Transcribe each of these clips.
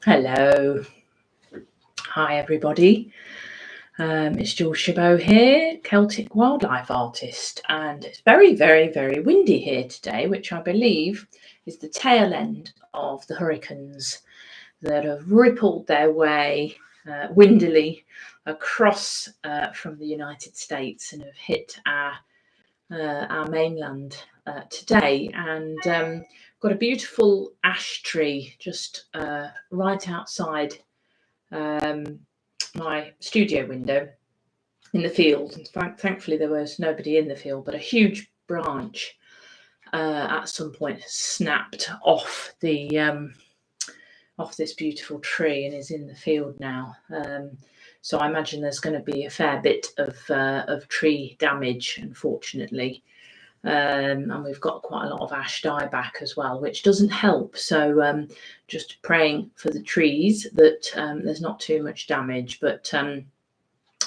Hello. Hi, everybody. It's Jules Chabot here, Celtic wildlife artist, and it's very, very, very windy here today, which I believe is the tail end of the hurricanes that have rippled their way windily across from the United States and have hit our mainland today. And got a beautiful ash tree just right outside my studio window in the field. In fact, thankfully there was nobody in the field, but a huge branch at some point has snapped off the off this beautiful tree and is in the field now. So I imagine there's going to be a fair bit of tree damage, unfortunately. And we've got quite a lot of ash dieback as well, which doesn't help. So just praying for the trees that there's not too much damage. But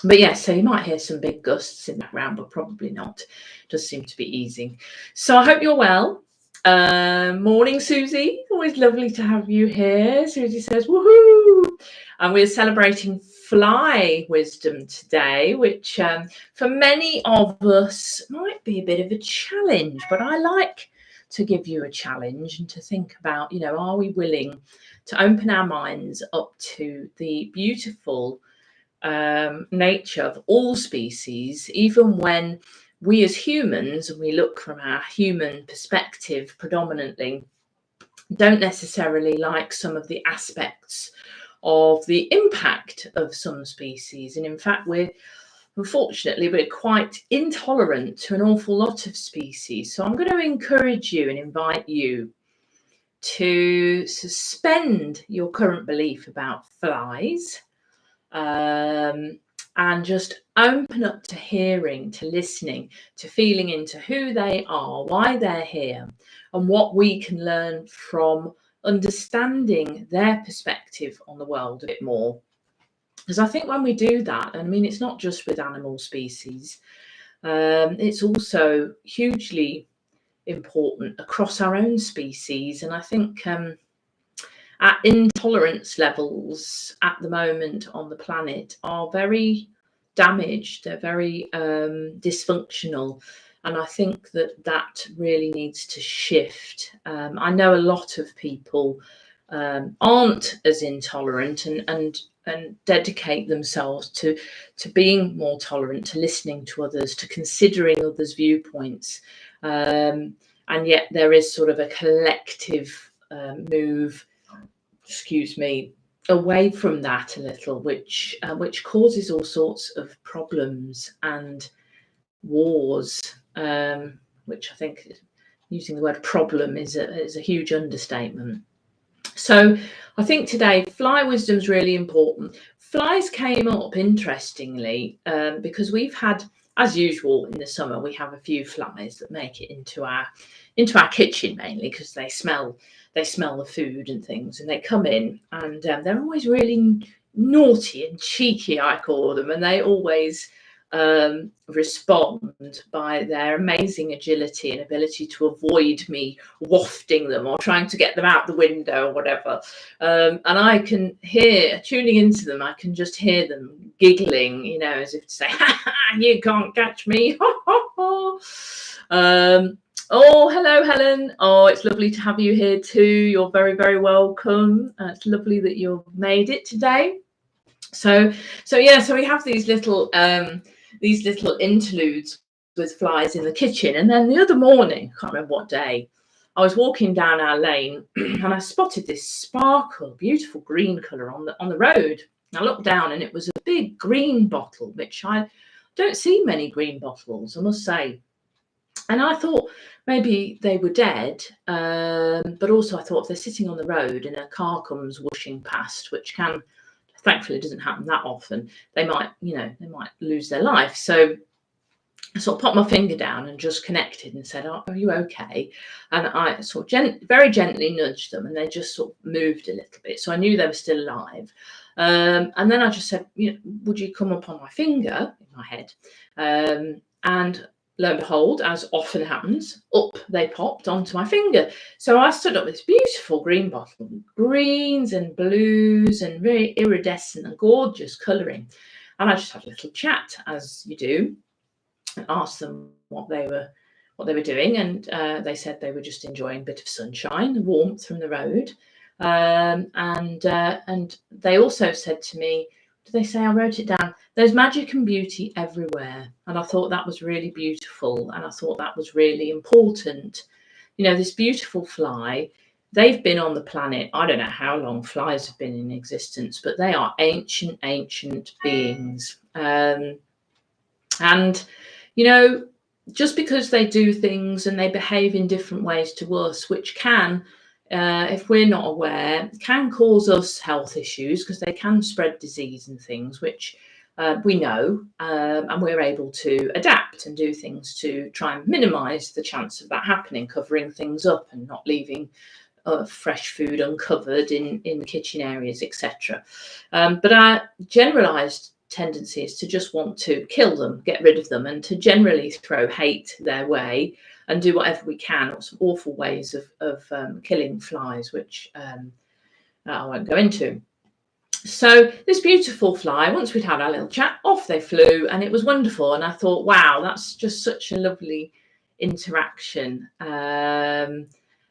yeah, so you might hear some big gusts in the background, but probably not. It does seem to be easing. So I hope you're well. Morning, Susie. Always lovely to have you here. Susie says, woohoo! And we're celebrating fly wisdom today, which for many of us might be a bit of a challenge, but I like to give you a challenge and to think about, are we willing to open our minds up to the beautiful nature of all species, even when we as humans, and we look from our human perspective predominantly, don't necessarily like some of the aspects of the impact of some species. And in fact, unfortunately, we're quite intolerant to an awful lot of species. So I'm going to encourage you and invite you to suspend your current belief about flies, and just open up to hearing, to listening, to feeling into who they are, why they're here, and what we can learn from understanding their perspective on the world a bit more. Because I think when we do that, and I mean, it's not just with animal species, it's also hugely important across our own species. And I think our intolerance levels at the moment on the planet are very damaged. They're very dysfunctional. And I think that really needs to shift. I know a lot of people aren't as intolerant and dedicate themselves to being more tolerant, to listening to others, to considering others' viewpoints. And yet there is sort of a collective move, away from that a little, which causes all sorts of problems and wars, which I think using the word problem is a huge understatement. So I think today fly wisdom is really important. Flies came up interestingly because we've had, as usual in the summer, we have a few flies that make it into our kitchen, mainly because they smell the food and things, and they come in and they're always really naughty and cheeky, I call them, and they always respond by their amazing agility and ability to avoid me wafting them or trying to get them out the window or whatever. And I can hear, tuning into them, I can just hear them giggling, as if to say, ha, ha, you can't catch me. Oh, hello, Helen. Oh, it's lovely to have you here too. You're very, very welcome. It's lovely that you've made it today. So we have these little interludes with flies in the kitchen. And then the other morning, I can't remember what day, I was walking down our lane and I spotted this beautiful green colour on the road. I looked down and it was a big green bottle, which I don't see many green bottles, I must say. And I thought maybe they were dead, but also I thought if they're sitting on the road and a car comes whooshing past, which thankfully it doesn't happen that often, they might lose their life. So I sort of popped my finger down and just connected and said, are you okay? And I sort of very gently nudged them and they just sort of moved a little bit. So I knew they were still alive. And then I just said, would you come up on my finger, in my head? And lo and behold, as often happens, up they popped onto my finger. So I stood up with this beautiful green bottle, greens and blues and very iridescent and gorgeous colouring. And I just had a little chat, as you do, and asked them what they were doing, and they said they were just enjoying a bit of sunshine, warmth from the road, and they also said to me, did they say, I wrote it down, there's magic and beauty everywhere. And I thought that was really beautiful, and I thought that was really important. You know, this beautiful fly, they've been on the planet, I don't know how long flies have been in existence, but they are ancient beings. And you know, just because they do things and they behave in different ways to us, which can, if we're not aware, can cause us health issues, because they can spread disease and things, which we know, and we're able to adapt and do things to try and minimise the chance of that happening, covering things up and not leaving fresh food uncovered in the kitchen areas, etc. But our generalised tendency is to just want to kill them, get rid of them, and to generally throw hate their way and do whatever we can. Or some awful ways of killing flies, which I won't go into. So this beautiful fly, once we'd had our little chat, off they flew, and it was wonderful. And I thought, wow, that's just such a lovely interaction. And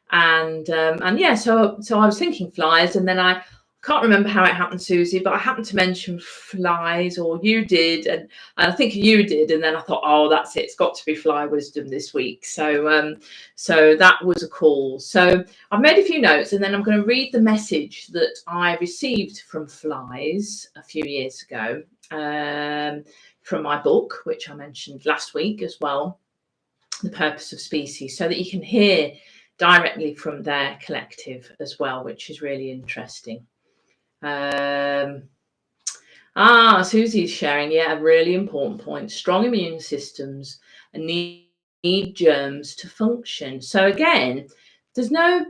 yeah, so I was thinking flies, and then I can't remember how it happened, Susie, but I happened to mention flies, or you did, and I think you did, and then I thought, oh, that's it, it's got to be fly wisdom this week. So so that was a call. So I've made a few notes, and then I'm going to read the message that I received from flies a few years ago, from my book, which I mentioned last week as well, The Purpose of Species, so that you can hear directly from their collective as well, which is really interesting. Susie's sharing, yeah, a really important point. Strong immune systems and need germs to function. So again, there's no,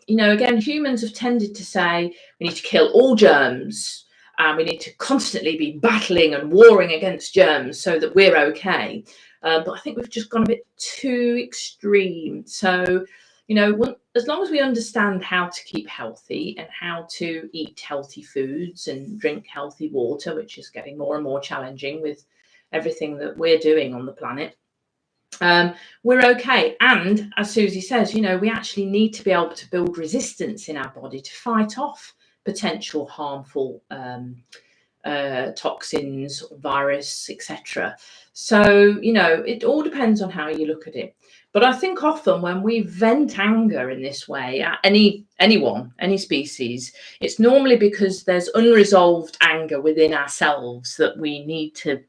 you know, again, humans have tended to say we need to kill all germs, and we need to constantly be battling and warring against germs so that we're okay. But I think we've just gone a bit too extreme. So, you know, as long as we understand how to keep healthy and how to eat healthy foods and drink healthy water, which is getting more and more challenging with everything that we're doing on the planet, we're okay. And as Susie says, you know, we actually need to be able to build resistance in our body to fight off potential harmful toxins, virus, etc. So, you know, it all depends on how you look at it. But I think often when we vent anger in this way at anyone, any species, it's normally because there's unresolved anger within ourselves that we need to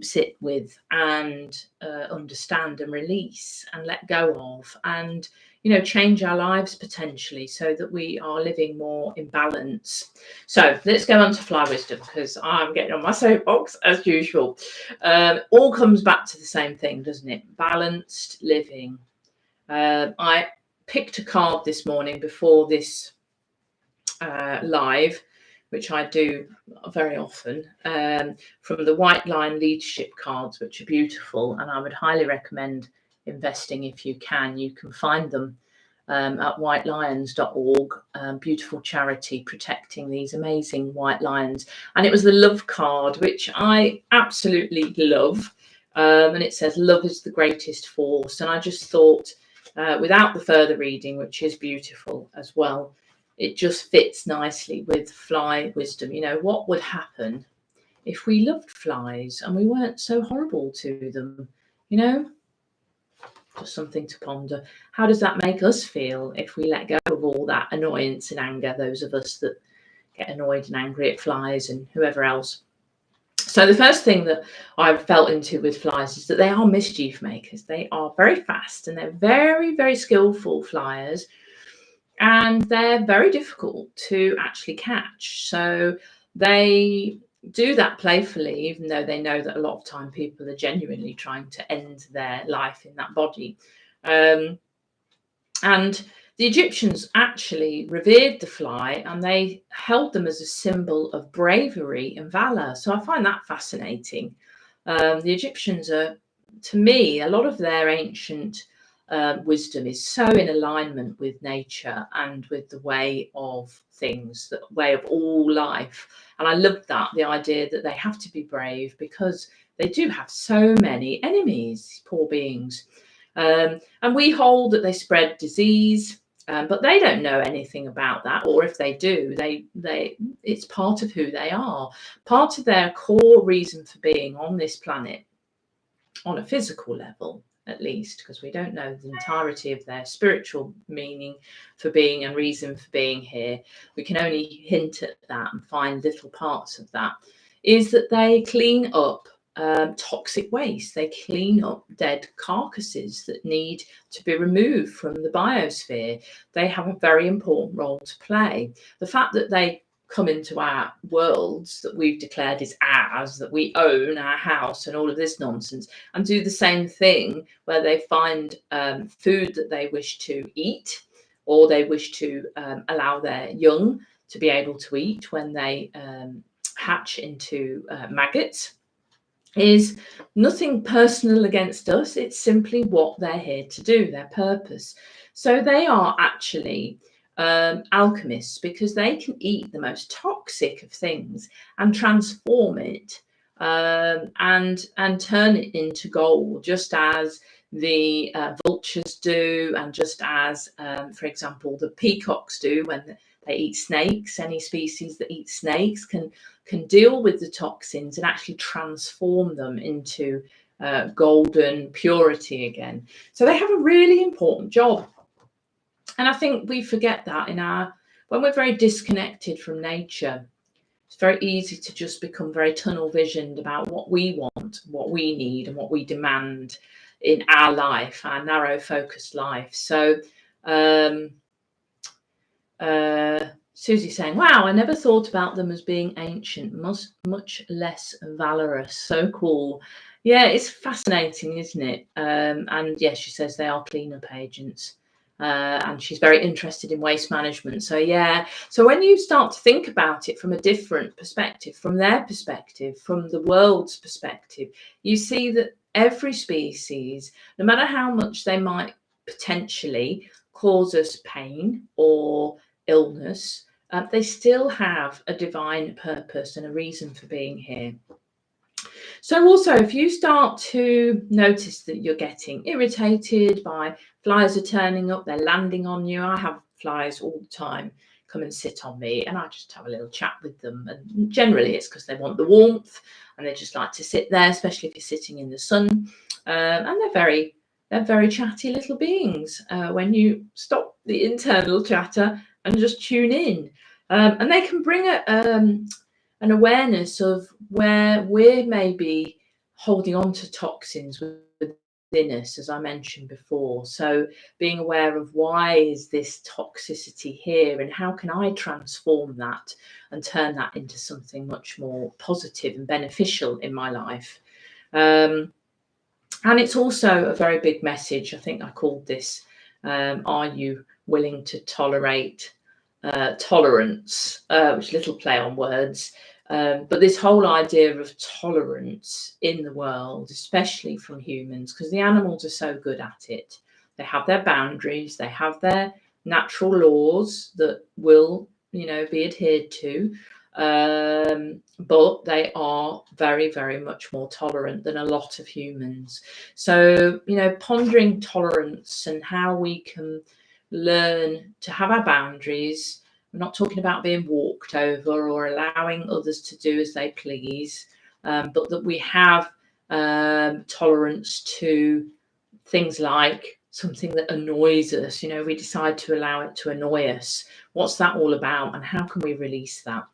sit with and understand and release and let go of, and, you know, change our lives potentially so that we are living more in balance. So let's go on to fly wisdom, because I'm getting on my soapbox as usual. All comes back to the same thing, doesn't it? Balanced living. I picked a card this morning before this live, which I do very often, from the White Line leadership cards, which are beautiful, and I would highly recommend investing if you can. You can find them at whitelions.org, beautiful charity protecting these amazing white lions. And it was the love card, which I absolutely love, and it says love is the greatest force. And I just thought, without the further reading, which is beautiful as well, it just fits nicely with fly wisdom. You know, what would happen if we loved flies and we weren't so horrible to them? You know, just something to ponder. How does that make us feel if we let go of all that annoyance and anger, those of us that get annoyed and angry at flies and whoever else? So the first thing that I've felt into with flies is that they are mischief makers. They are very fast and they're very, very skillful flyers. And they're very difficult to actually catch. So they do that playfully, even though they know that a lot of time people are genuinely trying to end their life in that body. And the Egyptians actually revered the fly, and they held them as a symbol of bravery and valor. So I find that fascinating. The Egyptians are to me, a lot of their ancient wisdom is so in alignment with nature and with the way of things, the way of all life. And I love that, the idea that they have to be brave because they do have so many enemies, poor beings. And we hold that they spread disease, but they don't know anything about that. Or if they do, it's part of who they are, part of their core reason for being on this planet, on a physical level at least, because we don't know the entirety of their spiritual meaning for being and reason for being here. We can only hint at that and find little parts of that. Is that they clean up toxic waste. They clean up dead carcasses that need to be removed from the biosphere. They have a very important role to play. The fact that they come into our worlds that we've declared is ours, that we own our house and all of this nonsense, and do the same thing where they find food that they wish to eat, or they wish to allow their young to be able to eat when they hatch into maggots, is nothing personal against us. It's simply what they're here to do, their purpose. So they are actually alchemists, because they can eat the most toxic of things and transform it and turn it into gold, just as the vultures do, and just as, for example, the peacocks do when they eat snakes. Any species that eat snakes can deal with the toxins and actually transform them into golden purity again. So they have a really important job. And I think we forget that when we're very disconnected from nature. It's very easy to just become very tunnel visioned about what we want, what we need, and what we demand in our life, our narrow focused life. So Susie's saying, wow, I never thought about them as being ancient, much less valorous. So cool. Yeah, it's fascinating, isn't it? And yes, she says they are cleanup agents. And she's very interested in waste management. So yeah, so when you start to think about it from a different perspective, from their perspective, from the world's perspective, you see that every species, no matter how much they might potentially cause us pain or illness, they still have a divine purpose and a reason for being here. So also, if you start to notice that you're getting irritated by flies are turning up, they're landing on you. I have flies all the time come and sit on me, and I just have a little chat with them. And generally it's because they want the warmth and they just like to sit there, especially if you're sitting in the sun. And they're very chatty little beings when you stop the internal chatter and just tune in. And they can bring an awareness of where we're maybe holding on to toxins within us, as I mentioned before. So being aware of why is this toxicity here, and how can I transform that and turn that into something much more positive and beneficial in my life. And it's also a very big message. I think I called this, are you willing to tolerate tolerance, which is a little play on words. But this whole idea of tolerance in the world, especially from humans, because the animals are so good at it. They have their boundaries, they have their natural laws that will, be adhered to. But they are very, very much more tolerant than a lot of humans. So, pondering tolerance and how we can learn to have our boundaries. I'm not talking about being walked over or allowing others to do as they please, but that we have tolerance to things like something that annoys us. We decide to allow it to annoy us. What's that all about, and how can we release that?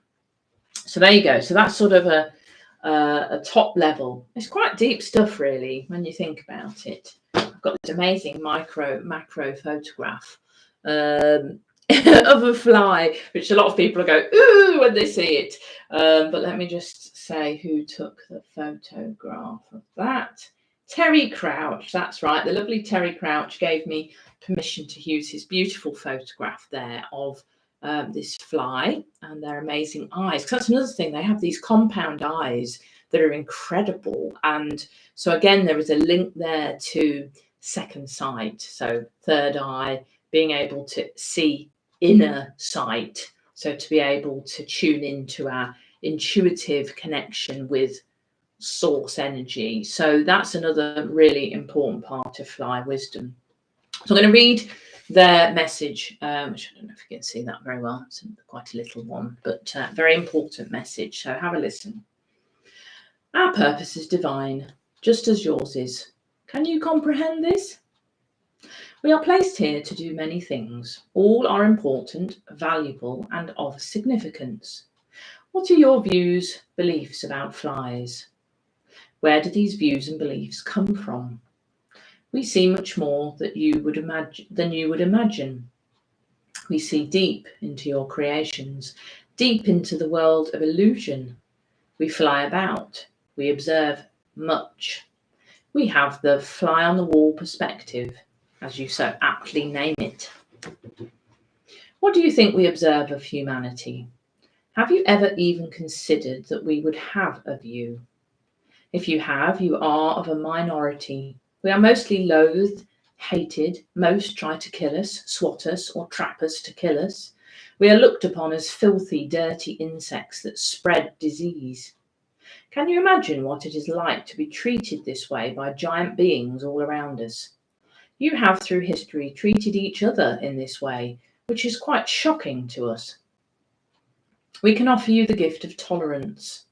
So there you go. So that's sort of a top level. It's quite deep stuff, really, when you think about it. I've got this amazing macro photograph of a fly, which a lot of people go ooh when they see it. But let me just say who took the photograph of that. Terry Crouch, that's right. The lovely Terry Crouch gave me permission to use his beautiful photograph there of this fly and their amazing eyes. Because that's another thing, they have these compound eyes that are incredible. And so again, there is a link there to second sight, so third eye, being able to see inner sight, so to be able to tune into our intuitive connection with source energy. So that's another really important part of fly wisdom. So I'm going to read their message, which I don't know if you can see that very well. It's quite a little one, but very important message. So have a listen. Our purpose is divine, just as yours is. Can you comprehend this? We are placed here to do many things. All are important, valuable, and of significance. What are your views, beliefs about flies? Where do these views and beliefs come from? We see much more than you would imagine. We see deep into your creations, deep into the world of illusion. We fly about. We observe much. We have the fly on the wall perspective, as you so aptly name it. What do you think we observe of humanity? Have you ever even considered that we would have a view? If you have, you are of a minority. We are mostly loathed, hated. Most try to kill us, swat us, or trap us to kill us. We are looked upon as filthy, dirty insects that spread disease. Can you imagine what it is like to be treated this way by giant beings all around us? You have, through history, treated each other in this way, which is quite shocking to us. We can offer you the gift of tolerance.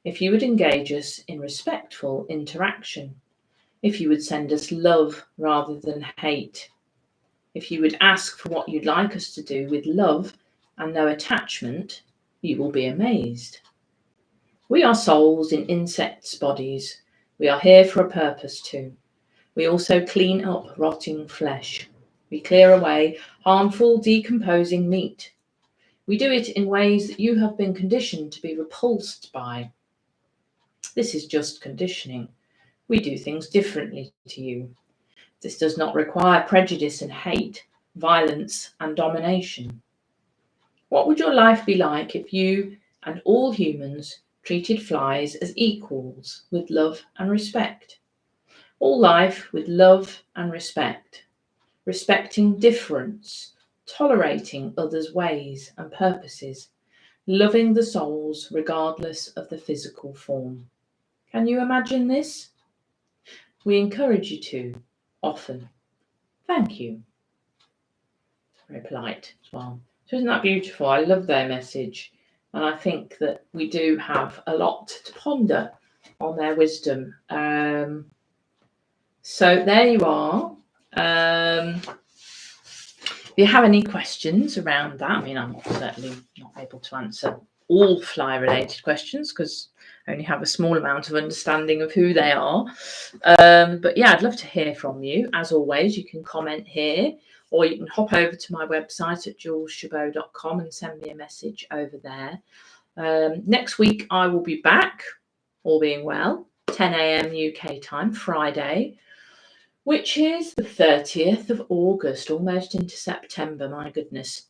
If you would engage us in respectful interaction, if you would send us love rather than hate, if you would ask for what you'd like us to do with love and no attachment, you will be amazed. We are souls in insects' bodies. We are here for a purpose too. We also clean up rotting flesh. We clear away harmful, decomposing meat. We do it in ways that you have been conditioned to be repulsed by. This is just conditioning. We do things differently to you. This does not require prejudice and hate, violence and domination. What would your life be like if you and all humans treated flies as equals with love and respect? All life with love and respect, respecting difference, tolerating others' ways and purposes, loving the souls regardless of the physical form. Can you imagine this? We encourage you to, often. Thank you. Very polite as well. So isn't that beautiful? I love their message. And I think that we do have a lot to ponder on their wisdom. So there you are. If you have any questions around that, I mean, I'm certainly not able to answer all fly related questions because I only have a small amount of understanding of who they are. But yeah, I'd love to hear from you. As always, you can comment here or you can hop over to my website at juleschabot.com and send me a message over there. Next week, I will be back, all being well, 10 a.m. UK time, Friday, which is the 30th of August, almost into September, my goodness.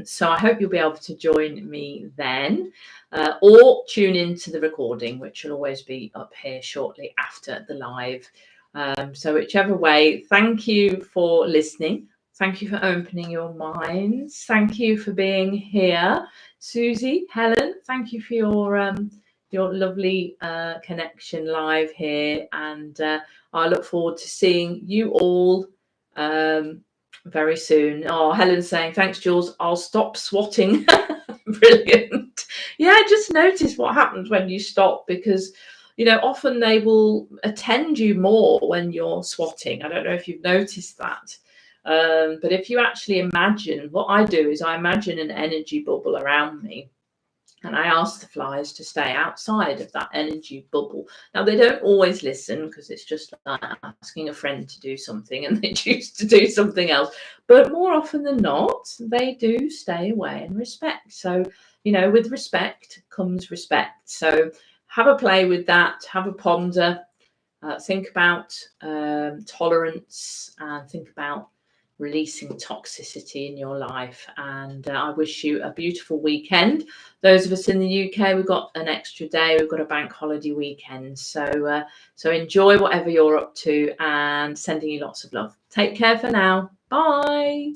So I hope you'll be able to join me then, or tune into the recording, which will always be up here shortly after the live. So whichever way, thank you for listening. Thank you for opening your minds. Thank you for being here. Susie, Helen, thank you for your lovely connection live here. And I look forward to seeing you all very soon. Oh, Helen's saying, thanks, Jules. I'll stop swatting. Brilliant. Yeah, just notice what happens when you stop because, you know, often they will attend you more when you're swatting. I don't know if you've noticed that. But if you actually imagine, what I do is I imagine an energy bubble around me. And I ask the flies to stay outside of that energy bubble. Now, they don't always listen because it's just like asking a friend to do something and they choose to do something else. But more often than not, they do stay away and respect. So, you know, with respect comes respect. So have a play with that, have a ponder, think about tolerance and think about releasing toxicity in your life. And I wish you a beautiful weekend. Those of us in the UK, we've got an extra day. We've got a bank holiday weekend. So enjoy whatever you're up to, and sending you lots of love. Take care for now. Bye.